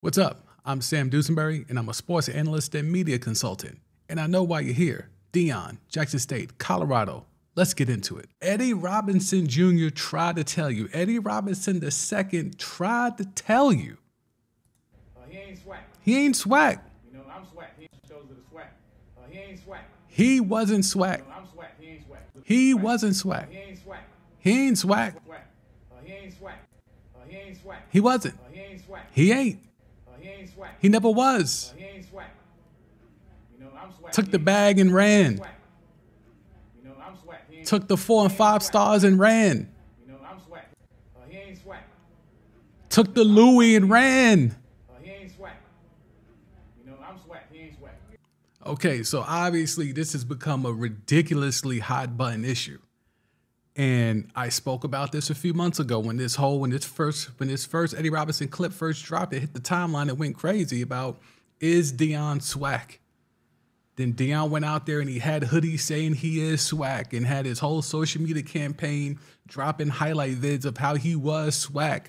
What's up? I'm Sam Dusenberry, and I'm a sports analyst and media consultant. And I know why you're here. Deion, Jackson State, Colorado. Let's get into it. Eddie Robinson Jr. tried to tell you. Eddie Robinson II tried to tell you. He ain't SWAC. He ain't SWAC. You know, I'm SWAC. He shows it a SWAC. He ain't SWAC. He wasn't SWAC. You know, I'm SWAC. He ain't SWAC. He wasn't SWAC. He ain't SWAC. He ain't SWAC. He ain't SWAC. He ain't SWAC. He wasn't. He ain't SWAC. He ain't. He ain't SWAC. He never was. He ain't SWAC. You know, I'm SWAC. Took the bag and ran. You know, I'm SWAC. Took the 4 and 5 stars and ran. You know, I'm SWAC. He ain't SWAC. Took the Louis and ran. He ain't SWAC. You know, I'm SWAC. He ain't SWAC. Okay, so obviously this has become a ridiculously hot button issue. And I spoke about this a few months ago when this first Eddie Robinson clip first dropped. It hit the timeline. It went crazy about, is Deion SWAC? Then Deion went out there and he had hoodies saying he is SWAC and had his whole social media campaign dropping highlight vids of how he was SWAC,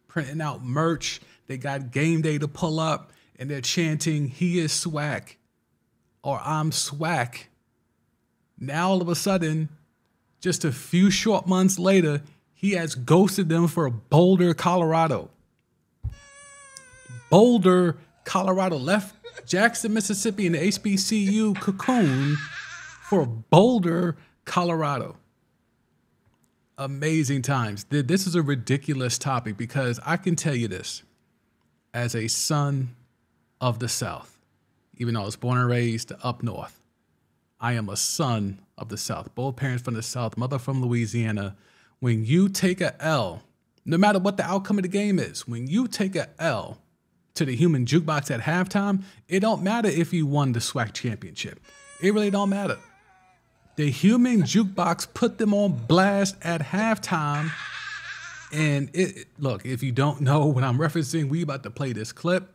printing out merch. They got game day to pull up and they're chanting, he is SWAC or I'm SWAC. Now all of a sudden, just a few short months later, he has ghosted them for Boulder, Colorado. Boulder, Colorado left Jackson, Mississippi in the HBCU cocoon for Boulder, Colorado. Amazing times. This is a ridiculous topic because I can tell you this, as a son of the South, even though I was born and raised up north, I am a son of the South. Both parents from the South, mother from Louisiana. When you take a L, no matter what the outcome of the game is, when you take a L to the human jukebox at halftime, it don't matter if you won the SWAC championship. It really don't matter. The human jukebox put them on blast at halftime. And look, if you don't know what I'm referencing, we about to play this clip.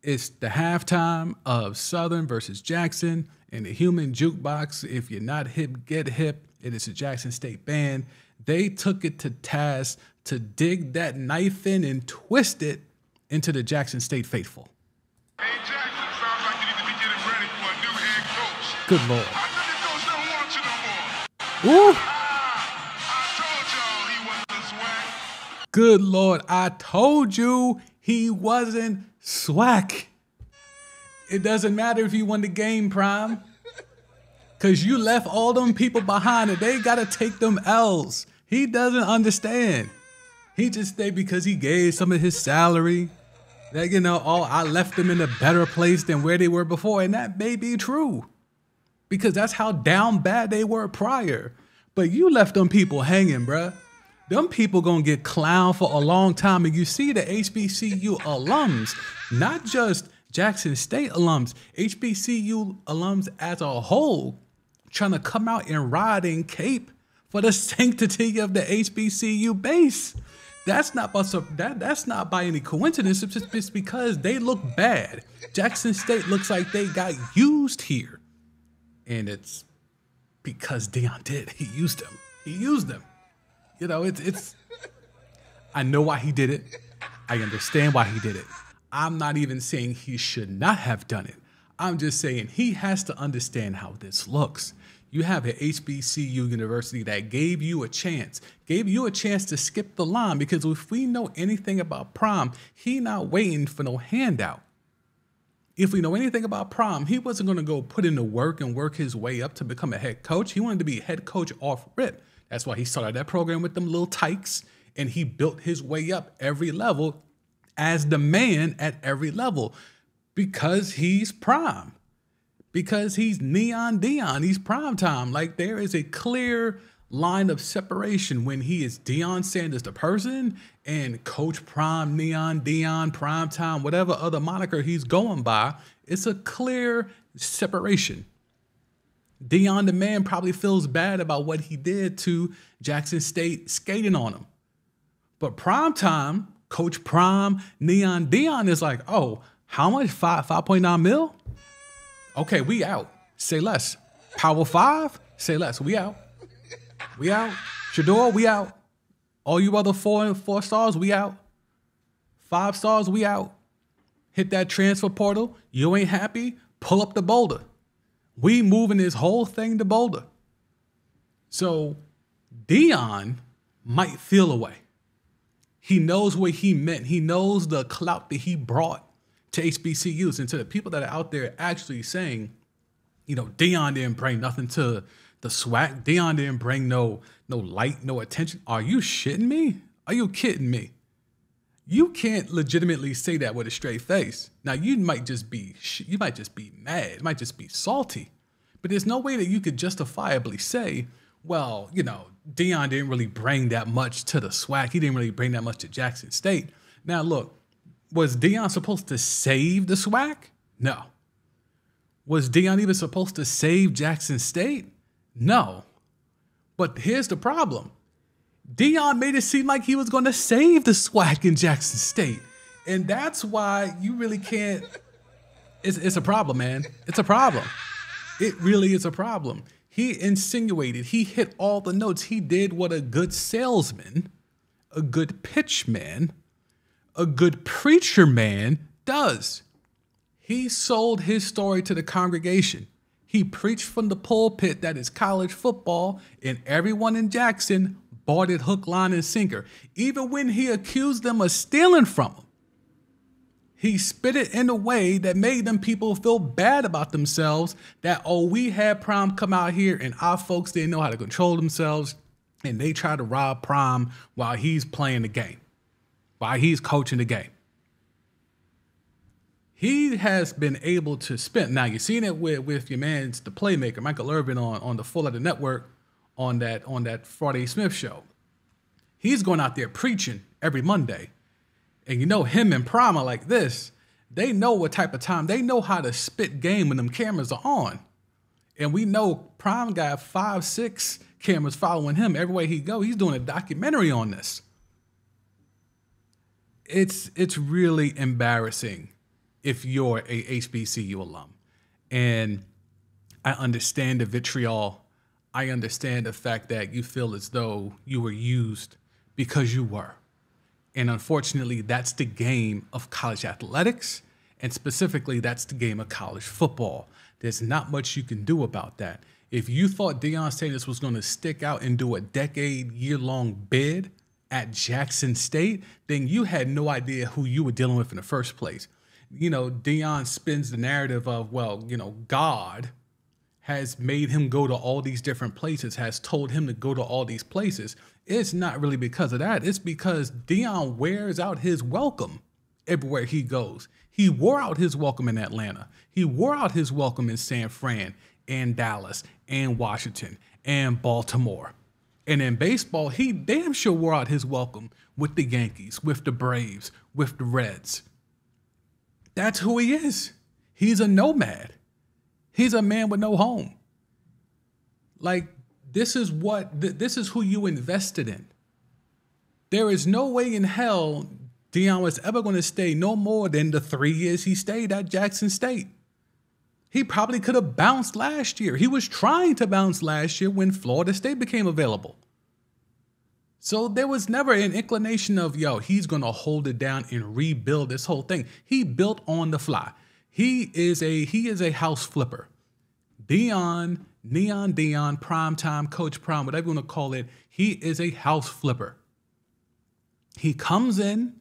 It's the halftime of Southern versus Jackson and the human jukebox. If you're not hip, get hip. It is a Jackson State band. They took it to task to dig that knife in and twist it into the Jackson State faithful. Hey, Jackson, sounds like you need to be getting ready for a new head coach. Good Lord. I know the coach don't want you no more. Ooh. I told y'all he wasn't SWAC. Good Lord. I told you he wasn't SWAC. It doesn't matter if you won the game, Prime, because you left all them people behind and they got to take them L's. He doesn't understand. He just stayed because he gave some of his salary. That, you know, oh, I left them in a better place than where they were before. And that may be true because that's how down bad they were prior. But you left them people hanging, bruh. Them people gonna get clowned for a long time. And you see the HBCU alums, not just Jackson State alums, HBCU alums as a whole, trying to come out and ride and cape for the sanctity of the HBCU base. That's not by any coincidence. It's just because they look bad. Jackson State looks like they got used here. And it's because Deion did. He used them. He used them. You know, I know why he did it. I understand why he did it. I'm not even saying he should not have done it. I'm just saying he has to understand how this looks. You have an HBCU university that gave you a chance to skip the line, because if we know anything about Prime, he not waiting for no handout. If we know anything about Prime, he wasn't going to go put in the work and work his way up to become a head coach. He wanted to be a head coach off rip. That's why he started that program with them little tykes, and he built his way up every level as the man at every level, because he's Prime, because he's Neon Deion, he's prime time. Like, there is a clear line of separation when he is Deion Sanders, the person, and Coach Prime, Neon Deion, Prime Time, whatever other moniker he's going by. It's a clear separation. Deion the man probably feels bad about what he did to Jackson State skating on him. But Prime Time, Coach Prime, Neon Deion is like, oh, how much? 5.9 mil? Okay, we out. Say less. Power 5? Say less. We out. We out. Shador, we out. All you other 4 stars, we out. 5 stars, we out. Hit that transfer portal. You ain't happy? Pull up to Boulder. We moving this whole thing to Boulder. So Deion might feel away. He knows what he meant. He knows the clout that he brought to HBCUs and to the people that are out there actually saying, you know, Deion didn't bring nothing to the SWAC. Deion didn't bring no light, no attention. Are you shitting me? Are you kidding me? You can't legitimately say that with a straight face. Now you might just be mad. It might just be salty, but there's no way that you could justifiably say, well, you know, Deion didn't really bring that much to the SWAC. He didn't really bring that much to Jackson State. Now look, was Deion supposed to save the SWAC? No. Was Deion even supposed to save Jackson State? No. But here's the problem. Deion made it seem like he was going to save the SWAC in Jackson State. And that's why you really can't. It's a problem, man. It's a problem. It really is a problem. He insinuated, he hit all the notes. He did what a good salesman, a good pitchman, a good preacher man does. He sold his story to the congregation. He preached from the pulpit that is college football, and everyone in Jackson bought it hook, line, and sinker. Even when he accused them of stealing from him, he spit it in a way that made them people feel bad about themselves, that, oh, we had Prime come out here and our folks didn't know how to control themselves, and they tried to rob Prime while he's playing the game, while he's coaching the game. He has been able to spend. Now, you've seen it with your man's the playmaker, Michael Irvin, on the Full of the Network, on that Friday Smith show. He's going out there preaching every Monday. And you know, him and Prime are like this. They know what type of time. They know how to spit game when them cameras are on. And we know Prime got 5, 6 cameras following him everywhere he go. He's doing a documentary on this. It's really embarrassing if you're a HBCU alum. And I understand the vitriol. I understand the fact that you feel as though you were used, because you were. And unfortunately, that's the game of college athletics, and specifically, that's the game of college football. There's not much you can do about that. If you thought Deion Sanders was going to stick out and do a decade-year-long bid at Jackson State, then you had no idea who you were dealing with in the first place. You know, Deion spins the narrative of, well, you know, God has made him go to all these different places, has told him to go to all these places. It's not really because of that. It's because Deion wears out his welcome everywhere he goes. He wore out his welcome in Atlanta. He wore out his welcome in San Fran and Dallas and Washington and Baltimore. And in baseball, he damn sure wore out his welcome with the Yankees, with the Braves, with the Reds. That's who he is. He's a nomad. He's a man with no home. Like, this is who you invested in. There is no way in hell Deion was ever going to stay no more than the 3 years he stayed at Jackson State. He probably could have bounced last year. He was trying to bounce last year when Florida State became available. So there was never an inclination of, yo, he's going to hold it down and rebuild this whole thing. He built on the fly. He is a house flipper. Deion, Neon Deion, Primetime, Coach Prime, whatever you want to call it, he is a house flipper. He comes in,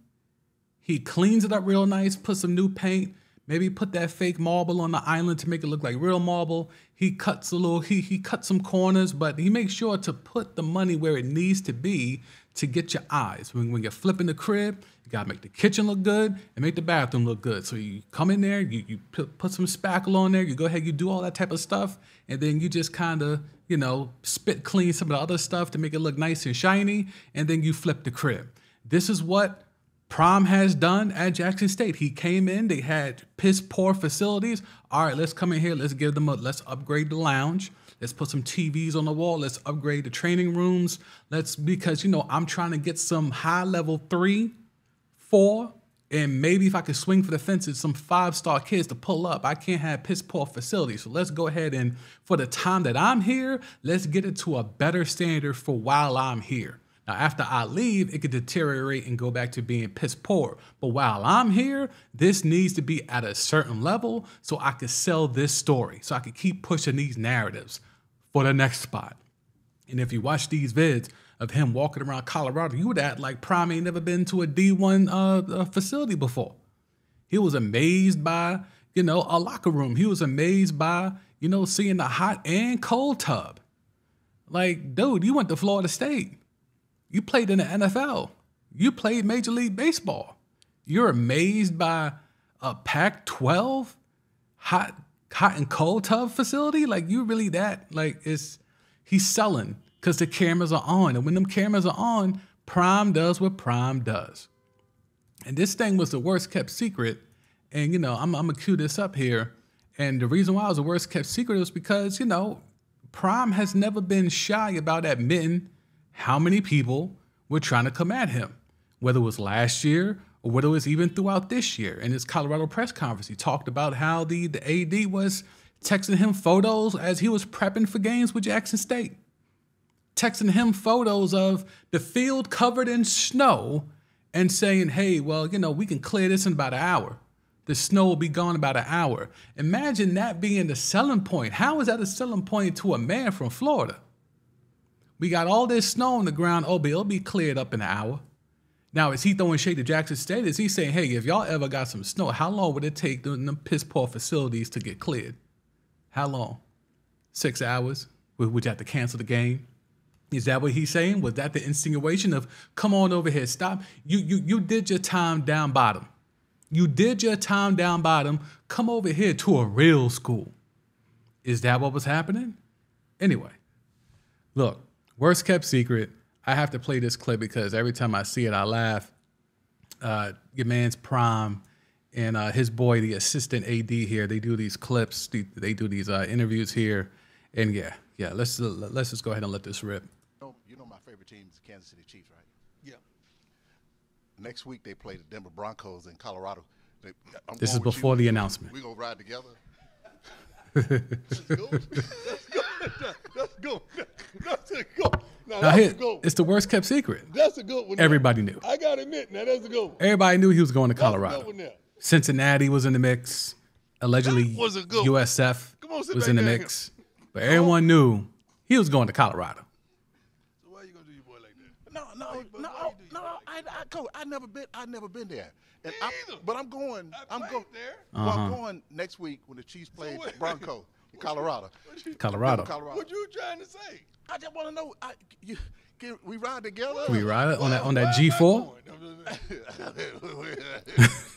he cleans it up real nice, puts some new paint, maybe put that fake marble on the island to make it look like real marble. He cuts he cuts some corners, but he makes sure to put the money where it needs to be to get your eyes. When you're flipping the crib, you gotta make the kitchen look good and make the bathroom look good. So you come in there, you put some spackle on there, you go ahead, you do all that type of stuff, and then you just kind of, you know, spit clean some of the other stuff to make it look nice and shiny, and then you flip the crib. This is what Prime has done at Jackson State. He came in, they had piss poor facilities. All right, let's come in here, let's upgrade the lounge. Let's put some TVs on the wall. Let's upgrade the training rooms. Because, you know, I'm trying to get some high level 3, 4, and maybe if I could swing for the fences, some 5-star kids to pull up. I can't have piss poor facilities. So let's go ahead and for the time that I'm here, let's get it to a better standard for while I'm here. Now, after I leave, it could deteriorate and go back to being piss poor. But while I'm here, this needs to be at a certain level so I can sell this story, so I can keep pushing these narratives for the next spot. And if you watch these vids of him walking around Colorado, you would act like Prime ain't never been to a D1 facility before. He was amazed by, a locker room. He was amazed by, seeing the hot and cold tub. Like, dude, you went to Florida State. You played in the NFL. You played Major League Baseball. You're amazed by a Pac-12 hot and cold tub facility? Like, you really that? Like, he's selling because the cameras are on. And when them cameras are on, Prime does what Prime does. And this thing was the worst kept secret. And, I'm going to cue this up here. And the reason why it was the worst kept secret was because, Prime has never been shy about admitting how many people were trying to come at him, whether it was last year or whether it was even throughout this year. In his Colorado press conference, he talked about how the AD was texting him photos as he was prepping for games with Jackson State, texting him photos of the field covered in snow and saying, hey, well, we can clear this in about an hour. The snow will be gone in about an hour. Imagine that being the selling point. How is that a selling point to a man from Florida? We got all this snow on the ground. Oh, but it'll be cleared up in an hour. Now, is he throwing shade to Jackson State? Is he saying, hey, if y'all ever got some snow, how long would it take them piss poor facilities to get cleared? How long? 6 hours? Would you have to cancel the game? Is that what he's saying? Was that the insinuation of, come on over here, stop? You did your time down bottom. You did your time down bottom. Come over here to a real school. Is that what was happening? Anyway, look. Worst kept secret. I have to play this clip because every time I see it, I laugh. Your man's Prime and his boy, the assistant AD here, they do these clips. They do these interviews here. And yeah, let's just go ahead and let this rip. You know my favorite team is the Kansas City Chiefs, right? Yeah. Next week, they play the Denver Broncos in Colorado. This is before the announcement. We're going to ride together. Let's go. Let's go. That's a go. Now, Now that's here, a go. it's the worst kept secret. That's a good one. Everybody knew. I got to admit, now that's a good one. Everybody knew he was going to That's a good Colorado. one there. Cincinnati was in the mix. Allegedly, That was a good one. USF Come on, sit was back in the down mix. But everyone knew he was going to Colorado. So why you going to do your boy like that? Coach, I never been there. And Me either. but I'm going. I played there. Well, I'm going next week when the Chiefs play what- Broncos in Colorado. Colorado. What you trying to say? I just want to know. Can we ride together? Can we ride it on that Where am I G4? going?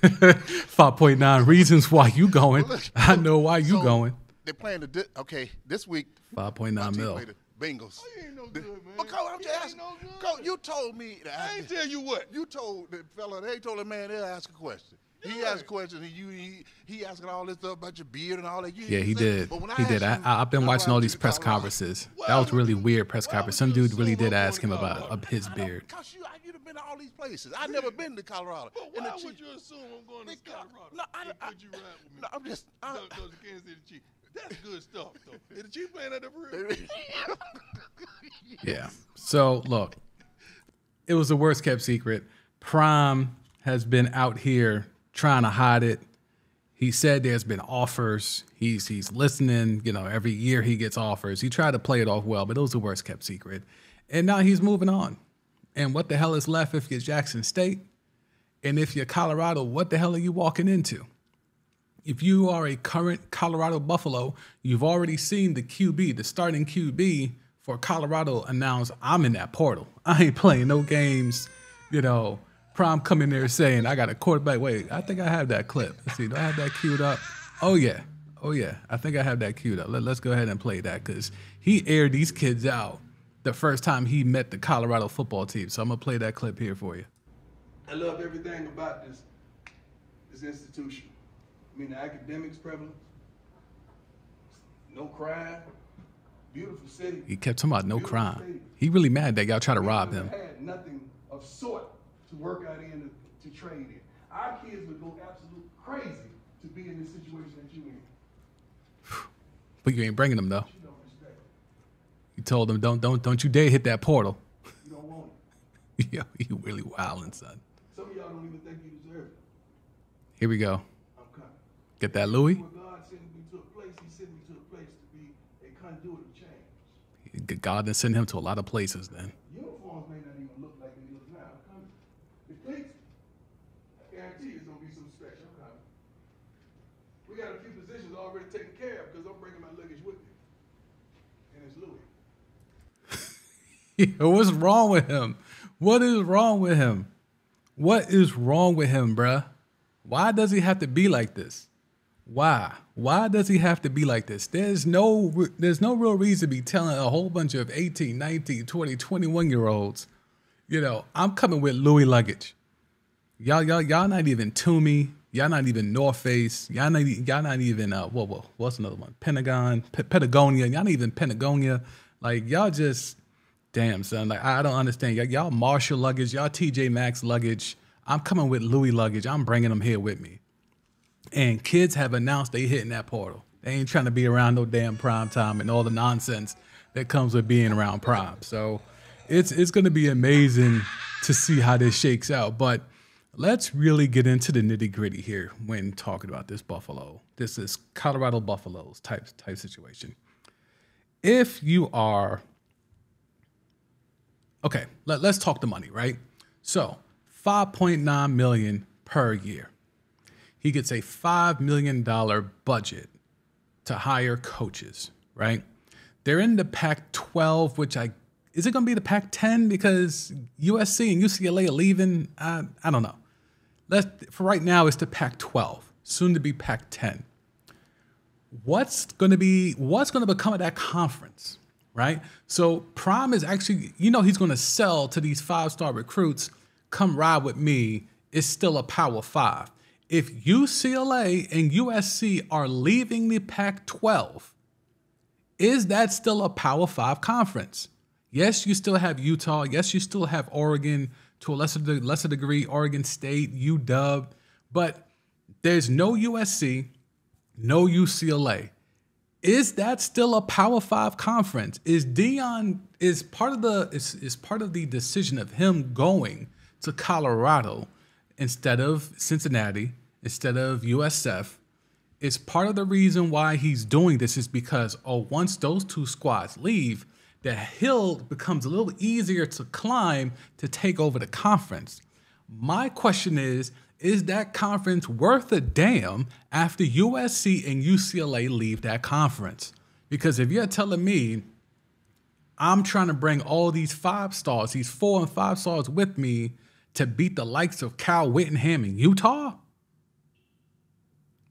5.9 reasons why you going. I know why you So, going. They're playing this week. 5.9 my team mil. play the Bengals. You ain't no good, man. But Coach, I'm You just ain't asking. no good. Coach, you told me that. I ain't tell you what. You told the fella. They told the man they'll ask a question. He Yeah. asked a question, and he asking all this stuff about your beard and all that. You Yeah, he didn't say- did. But when He did. asked you, I've been why watching all would these you press Colorado? conferences. Why That was would really you- weird press why conference. would Some you dude really assume did I'm ask him going to about Colorado? his I know, beard. Cause you've been to all these places. I've never been to Colorado. But And the why Chiefs- would you assume I'm going to Because- Colorado? no, Would you ride with me? No, I'm just. Those Kansas City Chiefs. That's good stuff, though. Is the Chiefs playing at the real? Yeah. So look, it was the worst kept secret. Prime has been out here trying to hide it. He said there's been offers. He's listening. Every year he gets offers. He tried to play it off well, but it was the worst kept secret. And now he's moving on. And what the hell is left if you're Jackson State? And if you're Colorado, what the hell are you walking into? If you are a current Colorado Buffalo, you've already seen the QB, the starting QB for Colorado announce, I'm in that portal. I ain't playing no games. Prime come in there saying, I got a quarterback. Wait, I think I have that clip. Let's see, do I have that queued up? Oh, yeah. I think I have that queued up. Let's go ahead and play that because he aired these kids out the first time he met the Colorado football team. So I'm going to play that clip here for you. I love everything about this institution. I mean, the academics prevalence, no crime, beautiful city. He kept talking about no beautiful crime. stadium. He really mad that y'all try to We rob never him. had nothing of sort to work out in to trade in. Our kids would go absolutely crazy to be in this situation that you in. But you ain't bringing them, though. You don't respect it. You told them, don't you dare hit that portal. You don't want it. Yo, you really wildin', son. Some of y'all don't even think you deserve it. Here we go. I'm coming. Get that Louis? When God sends me to a place, he sent me to a place to be a conduit of change. God done send him to a lot of places then. Uniforms may not even look like they look now. I'm coming. The cleats, I guarantee it's going to be some special. I'm coming. We got a few positions already taken care of because I'm bringing my luggage with me. And it's Louis. What's wrong with him? What is wrong with him? What is wrong with him, bruh? Why does he have to be like this? Why? Why does he have to be like this? There's no real reason to be telling a whole bunch of 18, 19, 20, 21-year-olds, I'm coming with Louis luggage. Y'all not even Toomey. Y'all not even North Face. Y'all not even what's another one? Patagonia. Y'all not even Patagonia. Like y'all just damn son. Like I don't understand. Y'all Marshall luggage. Y'all TJ Maxx luggage. I'm coming with Louis luggage. I'm bringing them here with me. And kids have announced they hitting that portal. They ain't trying to be around no damn prime time and all the nonsense that comes with being around prime. So it's going to be amazing to see how this shakes out. But let's really get into the nitty gritty here when talking about this Buffalo. This is Colorado Buffaloes type situation. If you are, okay, let's talk the money, right? So $5.9 million per year. He gets a $5 million budget to hire coaches, right? They're in the Pac-12, which is it going to be the Pac-10 because USC and UCLA are leaving? I don't know. For right now, it's the Pac-12, soon to be Pac-10. What's going to become of that conference, right? So Prime is actually, he's going to sell to these 5-star recruits, come ride with me. It's still a Power 5. If UCLA and USC are leaving the Pac-12, is that still a Power 5 conference? Yes, you still have Utah. Yes, you still have Oregon, to a lesser degree, Oregon State, UW. But there's no USC, no UCLA. Is that still a Power 5 conference? Is Deion part of the decision of him going to Colorado instead of Cincinnati, instead of USF, is part of the reason why he's doing this is because, once those two squads leave, the hill becomes a little easier to climb to take over the conference. My question is that conference worth a damn after USC and UCLA leave that conference? Because if you're telling me I'm trying to bring all these 5-stars, these 4 and 5 stars with me to beat the likes of Cal Whittingham in Utah,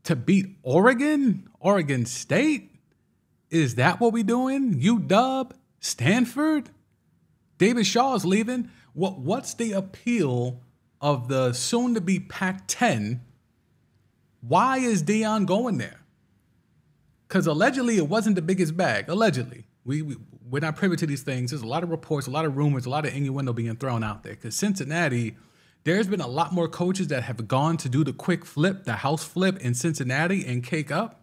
to beat Oregon State? Is that what we doing? UW, Stanford, David Shaw's leaving. What's the appeal of the soon-to-be Pac-10? Why is Deion going there? Because allegedly it wasn't the biggest bag. Allegedly. We're not privy to these things. There's a lot of reports, a lot of rumors, a lot of innuendo being thrown out there. Because Cincinnati, there's been a lot more coaches that have gone to do the quick flip, the house flip in Cincinnati and cake up,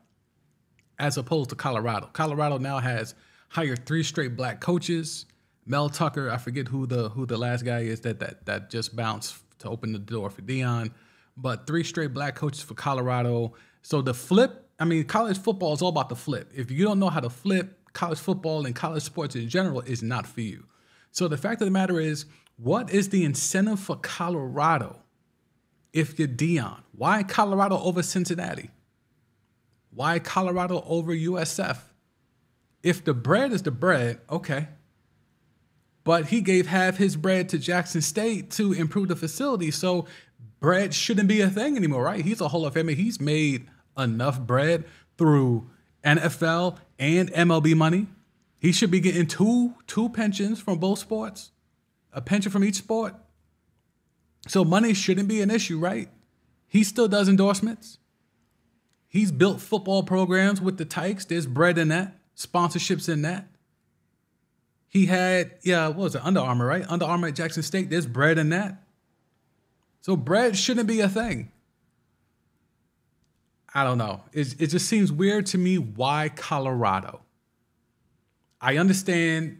as opposed to Colorado. Colorado now has hired 3 straight black coaches. Mel Tucker, I forget who the last guy is that just bounced to open the door for Deion, but 3 straight black coaches for Colorado. So the flip, college football is all about the flip. If you don't know how to flip, college football and college sports in general is not for you. So the fact of the matter is, what is the incentive for Colorado if you're Deion? Why Colorado over Cincinnati? Why Colorado over USF? If the bread is the bread, okay. But he gave half his bread to Jackson State to improve the facility, so bread shouldn't be a thing anymore, right? He's a Hall of Famer. He's made enough bread through NFL and MLB money. He should be getting two pensions from both sports, a pension from each sport. So money shouldn't be an issue, right? He still does endorsements. He's built football programs with the Tykes. There's bread in that, sponsorships in that. He had, what was it, Under Armour, right? Under Armour at Jackson State, there's bread in that. So bread shouldn't be a thing. I don't know. It just seems weird to me. Why Colorado? I understand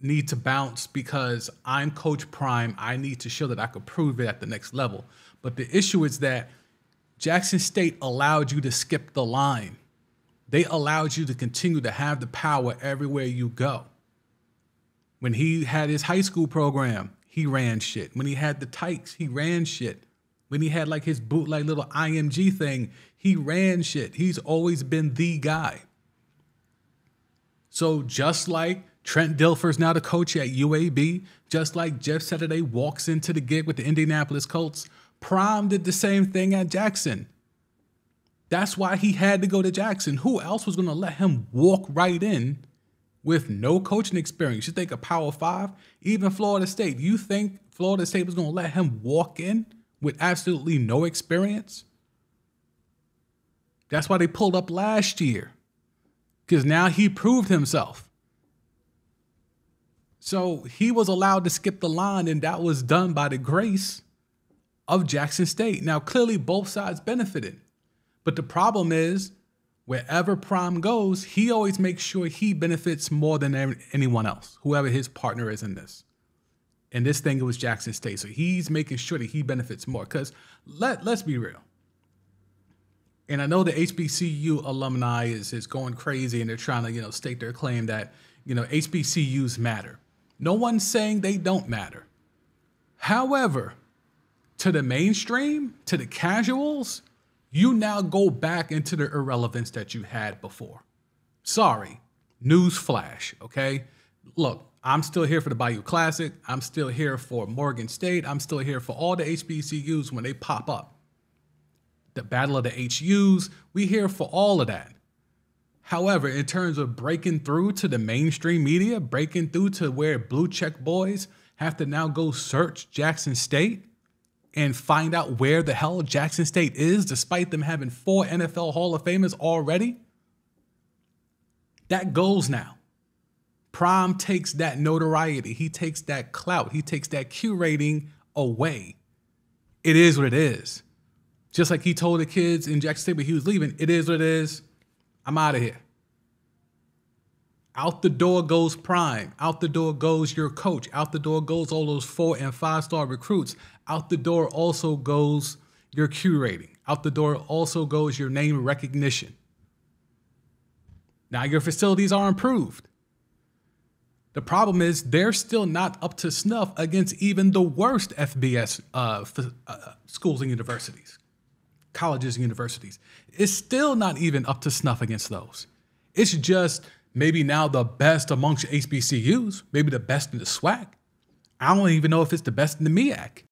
need to bounce because I'm Coach Prime. I need to show that I could prove it at the next level. But the issue is that Jackson State allowed you to skip the line. They allowed you to continue to have the power everywhere you go. When he had his high school program, he ran shit. When he had the Tykes, he ran shit. When he had like his bootleg little IMG thing, he ran shit. He's always been the guy. So just like Trent Dilfer's now the coach at UAB, just like Jeff Saturday walks into the gig with the Indianapolis Colts, Prime did the same thing at Jackson. That's why he had to go to Jackson. Who else was going to let him walk right in with no coaching experience? You think a Power 5? Even Florida State. You think Florida State was going to let him walk in with absolutely no experience? That's why they pulled up last year. Because now he proved himself. So he was allowed to skip the line, and that was done by the grace of Jackson State. Now, clearly both sides benefited. But the problem is, wherever Prime goes, he always makes sure he benefits more than anyone else, whoever his partner is in this. In this thing, it was Jackson State. So he's making sure that he benefits more. Because let's be real. And I know the HBCU alumni is going crazy and they're trying to, stake their claim that, HBCUs matter. No one's saying they don't matter. However, to the mainstream, to the casuals, you now go back into the irrelevance that you had before. Sorry, news flash, okay? Look, I'm still here for the Bayou Classic. I'm still here for Morgan State. I'm still here for all the HBCUs when they pop up. The Battle of the HUs, we here for all of that. However, in terms of breaking through to the mainstream media, breaking through to where blue check boys have to now go search Jackson State and find out where the hell Jackson State is, despite them having 4 NFL Hall of Famers already, that goes now. Prime takes that notoriety. He takes that clout. He takes that Q rating away. It is what it is. Just like he told the kids in Jackson State when he was leaving, it is what it is. I'm out of here. Out the door goes Prime. Out the door goes your coach. Out the door goes all those 4- and 5-star recruits. Out the door also goes your Q rating. Out the door also goes your name recognition. Now your facilities are improved. The problem is they're still not up to snuff against even the worst FBS schools and universities. Colleges and universities. It's still not even up to snuff against those. It's just maybe now the best amongst HBCUs, maybe the best in the SWAC. I don't even know if it's the best in the MEAC.